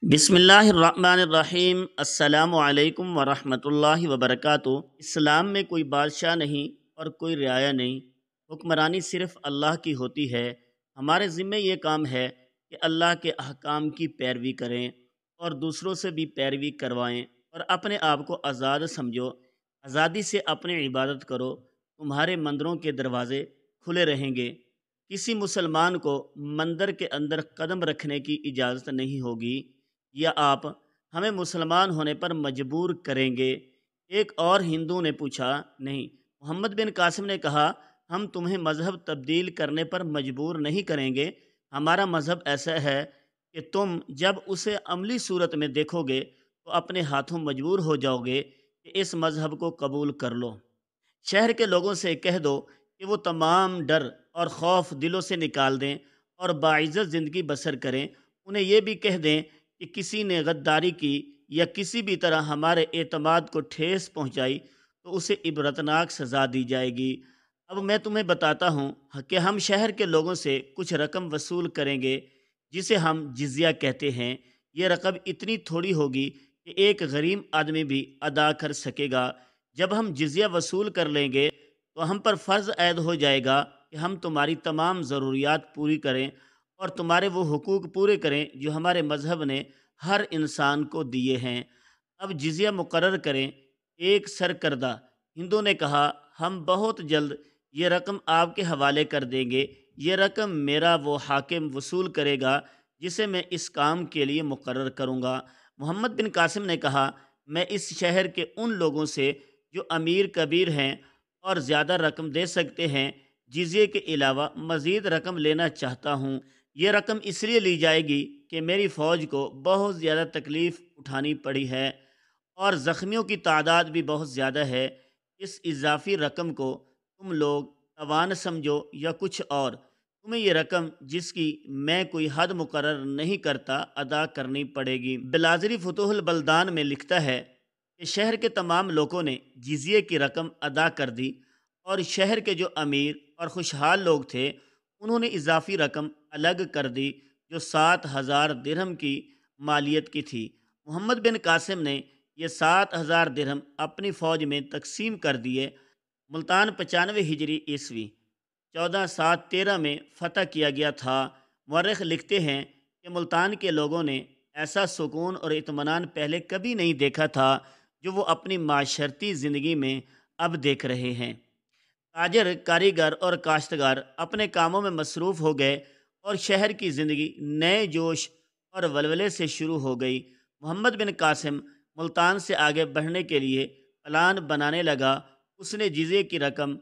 بسم اللہ الرحمن الرحیم۔ السلام علیکم ورحمۃ اللہ وبرکاتہ۔ اسلام میں کوئی بادشاہ نہیں اور کوئی رعایا نہیں، حکمرانی صرف اللہ کی ہوتی ہے۔ ہمارے ذمہ یہ کام ہے کہ اللہ کے احکام کی پیروی کریں اور دوسروں سے بھی پیروی کروائیں، اور اپنے آپ کو آزاد سمجھو، آزادی سے اپنی عبادت کرو، تمہارے مندروں کے دروازے کھلے رہیں گے۔ کسی مسلمان کو مندر کے اندر قدم رکھنے کی اجازت نہیں ہوگی، یا آپ ہمیں مسلمان ہونے پر مجبور کریں گے؟ ایک اور ہندو نے پوچھا، نہیں، محمد بن قاسم نے کہا، ہم تمہیں مذہب تبدیل کرنے پر مجبور نہیں کریں گے۔ ہمارا مذہب ایسا ہے کہ تم جب اسے عملی صورت میں دیکھو گے تو اپنے ہاتھوں مجبور ہو جاؤ گے کہ اس مذہب کو قبول کر لو۔ شہر کے لوگوں سے کہہ دو کہ وہ تمام ڈر اور خوف دلوں سے نکال دیں اور باعزت زندگی بسر کریں۔ انہیں یہ بھی کہہ دیں کہ کسی نے غداری کی یا کسی بھی طرح ہمارے اعتماد کو ٹھیس پہنچائی تو اسے عبرتناک سزا دی جائے گی۔ اب میں تمہیں بتاتا ہوں کہ ہم شہر کے لوگوں سے کچھ رقم وصول کریں گے جسے ہم جزیہ کہتے ہیں۔ یہ رقم اتنی تھوڑی ہوگی کہ ایک غریب آدمی بھی ادا کر سکے گا۔ جب ہم جزیہ وصول کر لیں گے تو ہم پر فرض عائد ہو جائے گا کہ ہم تمہاری تمام ضروریات پوری کریں اور تمہارے وہ حقوق پورے کریں جو ہمارے مذہب نے ہر انسان کو دیے ہیں۔ اب جزیہ مقرر کریں۔ ایک سرکردہ ہندو نے کہا، ہم بہت جلد یہ رقم آپ کے حوالے کر دیں گے۔ یہ رقم میرا وہ حاکم وصول کرے گا جسے میں اس کام کے لیے مقرر کروں گا۔ محمد بن قاسم نے کہا، میں اس شہر کے ان لوگوں سے جو امیر کبیر ہیں اور زیادہ رقم دے سکتے ہیں، جزیے کے علاوہ مزید رقم لینا چاہتا ہوں۔ یہ رقم اس لیے لی جائے گی کہ میری فوج کو بہت زیادہ تکلیف اٹھانی پڑی ہے اور زخمیوں کی تعداد بھی بہت زیادہ ہے۔ اس اضافی رقم کو تم لوگ توان سمجھو یا کچھ اور، تمہیں یہ رقم جس کی میں کوئی حد مقرر نہیں کرتا ادا کرنی پڑے گی۔ بلازری فتوح البلدان میں لکھتا ہے کہ شہر کے تمام لوگوں نے جزیے کی رقم ادا کر دی، اور شہر کے جو امیر اور خوشحال لوگ تھے انہوں نے اضافی رقم الگ کر دی جو 7,000 درہم کی مالیت کی تھی۔ محمد بن قاسم نے یہ 7,000 درہم اپنی فوج میں تقسیم کر دیے۔ ملتان 95 ہجری عیسوی 1413 میں فتح کیا گیا تھا۔ مورخ لکھتے ہیں کہ ملتان کے لوگوں نے ایسا سکون اور اطمینان پہلے کبھی نہیں دیکھا تھا جو وہ اپنی معاشرتی زندگی میں اب دیکھ رہے ہیں۔ تاجر، کاریگر اور کاشتکار اپنے کاموں میں مصروف ہو گئے اور شہر کی زندگی نئے جوش اور ولولے سے شروع ہو گئی۔ محمد بن قاسم ملتان سے آگے بڑھنے کے لیے پلان بنانے لگا۔ اس نے جزیے کی رقم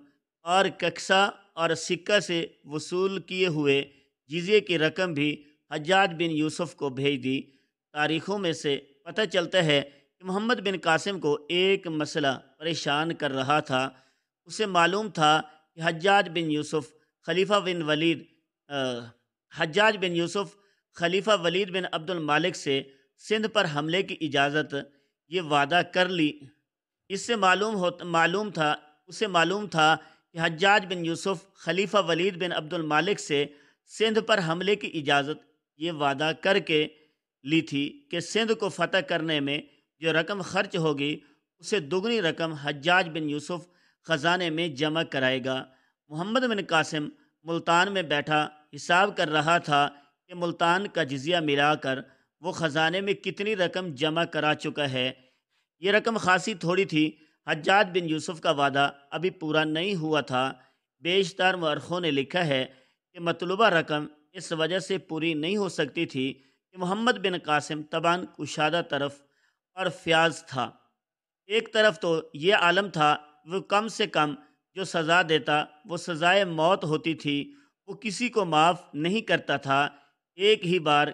اور ککسا اور سکہ سے وصول کیے ہوئے جزیے کی رقم بھی حجاج بن یوسف کو بھیج دی۔ تاریخوں میں سے پتہ چلتا ہے کہ محمد بن قاسم کو ایک مسئلہ پریشان کر رہا تھا۔ اسے معلوم تھا کہ حجاج بن یوسف خلیفہ ولید بن عبد المالک سے سندھ پر حملے کی اجازت یہ وعدہ کر لی۔ اسے معلوم تھا کہ حجاج بن یوسف خلیفہ ولید بن عبد المالک سے سندھ پر حملے کی اجازت یہ وعدہ کر کے لی تھی کہ سندھ کو فتح کرنے میں جو رقم خرچ ہوگی اسے دگنی رقم حجاج بن یوسف خزانے میں جمع کرائے گا۔ محمد بن قاسم ملتان میں بیٹھا حساب کر رہا تھا کہ ملتان کا جزیہ ملا کر وہ خزانے میں کتنی رقم جمع کرا چکا ہے۔ یہ رقم خاصی تھوڑی تھی۔ حجاج بن یوسف کا وعدہ ابھی پورا نہیں ہوا تھا۔ بیشتر مورخوں نے لکھا ہے کہ مطلوبہ رقم اس وجہ سے پوری نہیں ہو سکتی تھی کہ محمد بن قاسم طبعاً کشادہ طرف اور فیاض تھا۔ ایک طرف تو یہ عالم تھا، وہ کم سے کم جو سزا دیتا وہ سزائے موت ہوتی تھی، وہ کسی کو معاف نہیں کرتا تھا، ایک ہی بار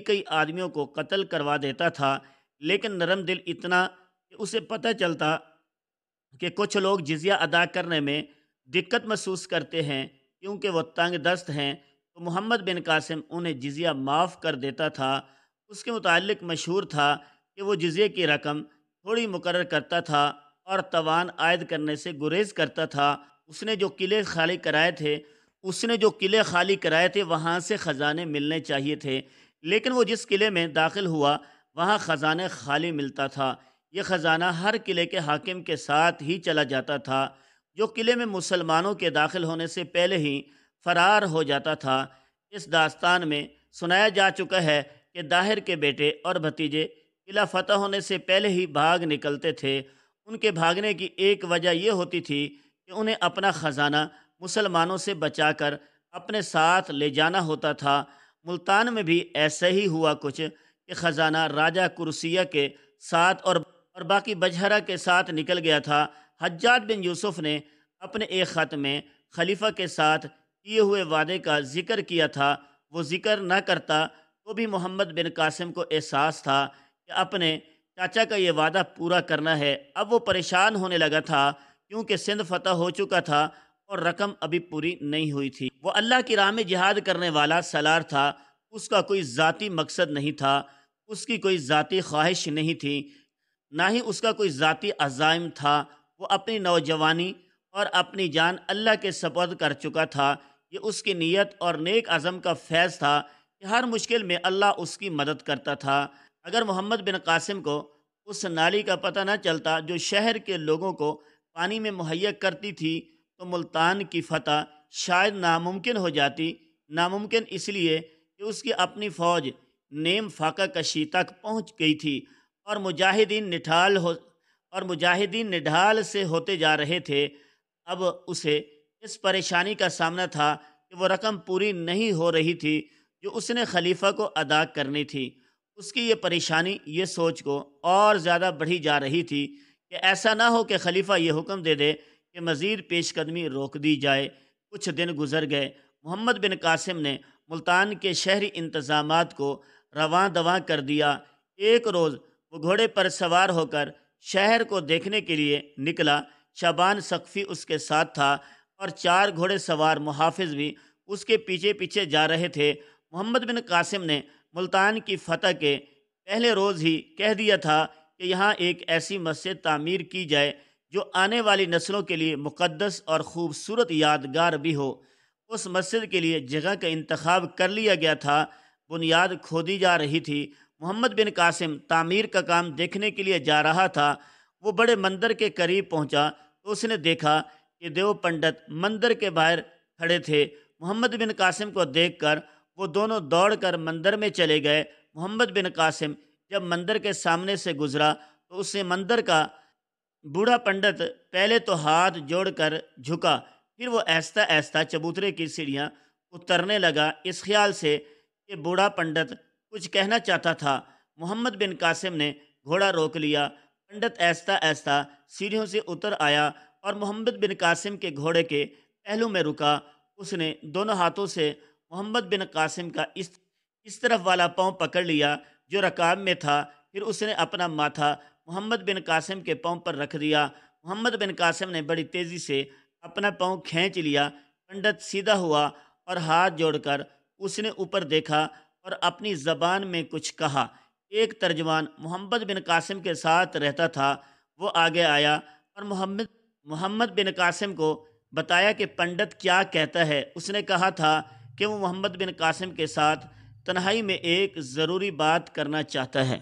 کئی آدمیوں کو قتل کروا دیتا تھا۔ لیکن نرم دل اتنا کہ اسے پتہ چلتا کہ کچھ لوگ جزیہ ادا کرنے میں دقت محسوس کرتے ہیں کیونکہ وہ تنگ دست ہیں، تو محمد بن قاسم انہیں جزیہ معاف کر دیتا تھا۔ اس کے متعلق مشہور تھا کہ وہ جزیے کی رقم تھوڑی مقرر کرتا تھا اور توان عائد کرنے سے گریز کرتا تھا۔ اس نے جو قلعے خالی کرائے تھے وہاں سے خزانے ملنے چاہیے تھے، لیکن وہ جس قلعے میں داخل ہوا وہاں خزانہ خالی ملتا تھا۔ یہ خزانہ ہر قلعے کے حاکم کے ساتھ ہی چلا جاتا تھا، جو قلعے میں مسلمانوں کے داخل ہونے سے پہلے ہی فرار ہو جاتا تھا۔ اس داستان میں سنایا جا چکا ہے کہ داہر کے بیٹے اور بھتیجے قلعہ فتح ہونے سے پہلے ہی بھاگ نکلتے تھے۔ ان کے بھاگنے کی ایک وجہ یہ ہوتی تھی کہ انہیں اپنا خزانہ مسلمانوں سے بچا کر اپنے ساتھ لے جانا ہوتا تھا۔ ملتان میں بھی ایسا ہی ہوا کچھ کہ خزانہ راجہ کرسیہ کے ساتھ اور باقی بجہرہ کے ساتھ نکل گیا تھا۔ حجاج بن یوسف نے اپنے ایک خط میں خلیفہ کے ساتھ کیے ہوئے وعدے کا ذکر کیا تھا۔ وہ ذکر نہ کرتا تو بھی محمد بن قاسم کو احساس تھا کہ اپنے چاچا کا یہ وعدہ پورا کرنا ہے۔ اب وہ پریشان ہونے لگا تھا کیونکہ سندھ فتح ہو چکا تھا اور رقم ابھی پوری نہیں ہوئی تھی۔ وہ اللہ کی راہ میں جہاد کرنے والا سالار تھا، اس کا کوئی ذاتی مقصد نہیں تھا، اس کی کوئی ذاتی خواہش نہیں تھی، نہ ہی اس کا کوئی ذاتی عزائم تھا۔ وہ اپنی نوجوانی اور اپنی جان اللہ کے سپرد کر چکا تھا۔ یہ اس کی نیت اور نیک عزم کا فیض تھا کہ ہر مشکل میں اللہ اس کی مدد کرتا تھا۔ اگر محمد بن قاسم کو اس نالی کا پتہ نہ چلتا جو شہر کے لوگوں کو پانی میں مہیا کرتی تھی تو ملتان کی فتح شاید ناممکن ہو جاتی۔ ناممکن اس لیے کہ اس کی اپنی فوج نیم فاقہ کشی تک پہنچ گئی تھی اور مجاہدین نڈھال سے ہوتے جا رہے تھے۔ اب اسے اس پریشانی کا سامنا تھا کہ وہ رقم پوری نہیں ہو رہی تھی جو اس نے خلیفہ کو ادا کرنی تھی۔ اس کی یہ پریشانی یہ سوچ کو اور زیادہ بڑھی جا رہی تھی کہ ایسا نہ ہو کہ خلیفہ یہ حکم دے دے کہ مزید پیش قدمی روک دی جائے۔ کچھ دن گزر گئے۔ محمد بن قاسم نے ملتان کے شہری انتظامات کو رواں دواں کر دیا۔ ایک روز وہ گھوڑے پر سوار ہو کر شہر کو دیکھنے کے لیے نکلا۔ شعبان ثقفی اس کے ساتھ تھا اور 4 گھوڑے سوار محافظ بھی اس کے پیچھے پیچھے جا رہے تھے۔ محمد بن قاسم نے ملتان کی فتح کے پہلے روز ہی کہہ دیا تھا کہ یہاں ایک ایسی مسجد تعمیر کی جائے جو آنے والی نسلوں کے لیے مقدس اور خوبصورت یادگار بھی ہو۔ اس مسجد کے لیے جگہ کا انتخاب کر لیا گیا تھا۔ بنیاد کھودی جا رہی تھی۔ محمد بن قاسم تعمیر کا کام دیکھنے کے لیے جا رہا تھا۔ وہ بڑے مندر کے قریب پہنچا تو اس نے دیکھا کہ دیو پنڈت مندر کے باہر کھڑے تھے۔ محمد بن قاسم کو دیکھ کر وہ دونوں دوڑ کر مندر میں چلے گئے۔ محمد بن قاسم جب مندر کے سامنے سے گزرا تو اس نے مندر کا بوڑھا پنڈت پہلے تو ہاتھ جوڑ کر جھکا، پھر وہ آہستہ آہستہ چبوترے کی سیڑھیاں اترنے لگا، اس خیال سے کہ بوڑھا پنڈت کچھ کہنا چاہتا تھا۔ محمد بن قاسم نے گھوڑا روک لیا۔ پنڈت آہستہ آہستہ سیڑھیوں سے اتر آیا اور محمد بن قاسم کے گھوڑے کے پہلو میں رکا۔ اس نے دونوں ہاتھوں سے محمد بن قاسم کا اس طرف والا پاؤں پکڑ لیا جو رکاب میں تھا، پھر اس نے اپنا ماتھا محمد بن قاسم کے پاؤں پر رکھ دیا۔ محمد بن قاسم نے بڑی تیزی سے اپنا پاؤں کھینچ لیا۔ پنڈت سیدھا ہوا اور ہاتھ جوڑ کر اس نے اوپر دیکھا اور اپنی زبان میں کچھ کہا۔ ایک ترجمان محمد بن قاسم کے ساتھ رہتا تھا، وہ آگے آیا اور محمد بن قاسم کو بتایا کہ پنڈت کیا کہتا ہے۔ اس نے کہا تھا کہ وہ محمد بن قاسم کے ساتھ تنہائی میں ایک ضروری بات کرنا چاہتا ہے۔